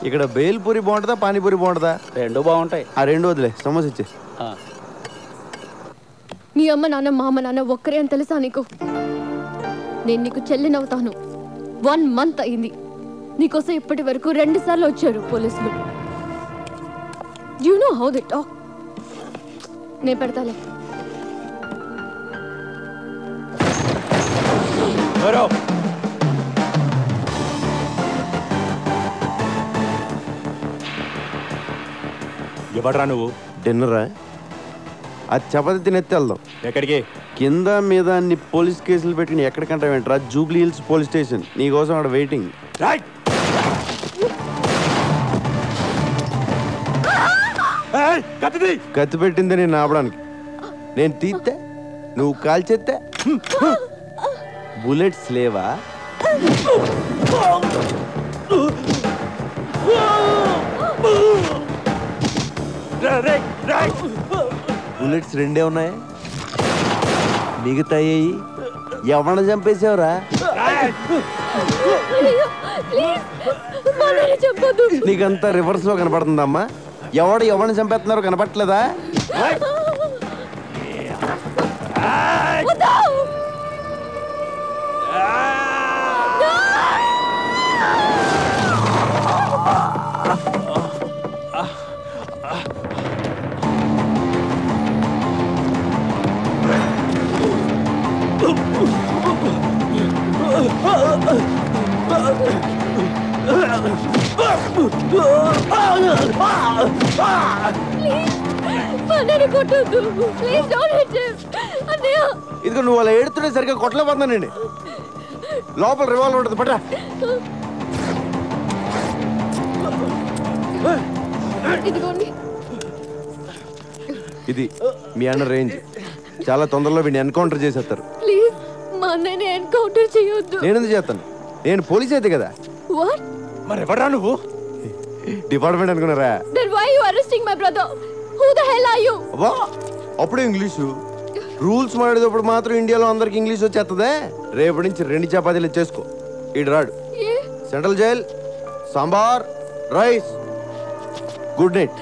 ఇక్కడ బేల్పూరి బాగుంటుందా పానీపూరి బాగుంటుందా? రెండు బాగుంటాయి. ఆ రెండు వదిలే, సమోసా ఇచ్చే. నీ అమ్మ నాన్న మా అమ్మ నాన్న ఒక్కరే అని తెలుసా నీకు? నేను నీకు చెల్లినవుతాను. 1 month అయింది. నీకోసం ఇప్పటి వరకు 2 సార్లు వచ్చారు పోలీసులు. You know how they talk. నేను పెడతాలే. ఎవడరా నువ్వు? డిన్నరా? అది చపాతి తినెత్తి వెళ్దాం. ఎక్కడికి? కింద మీద అన్ని పోలీస్ కేసులు పెట్టి ఎక్కడికంటే వెంటరా? Jubilee Hills police station. నీకోసం అక్కడ వెయిటింగ్. కత్తి పెట్టింది నేను ఆపడానికి. నేను తీస్తే నువ్వు కాల్చేస్తే బుల్లెట్స్ లేవా? బుల్లెట్స్ 2 ఉన్నాయి. మిగతాయి ఎవరిని చంపేసావురా? నీకంతా రివర్స్ లో కనపడుతుందమ్మా. ఎవరిని చంపేస్తున్నారో కనపట్లేదా? ఇదిగో నువ్వు అలా ఏడుతుంటే సరిగ్గా కొట్టలేకపోతున్నానండి. లోపల రివాల్వర్ ఉంటుంది, పట్రా. ఇది మీ అన్న రేంజ్. చాలా తొందరలో వీడిని ఎన్కౌంటర్ చేసేస్తారు. నేను ఎందుకు చేస్తాను? నేను పోలీస్ అయితే కదా. మరి ఎవరా నువ్వు? డిపార్ట్మెంట్ అనుకున్నారా? అప్పుడే ఇంగ్లీషు రూల్స్ మాడేటప్పుడు మాత్రం ఇండియాలో అందరికి ఇంగ్లీష్ వచ్చేస్తుందే. రేపటి నుంచి 2 చపాతీలు చేసుకో. ఇటు రాడు. Central jail, sambar, rice. Good night.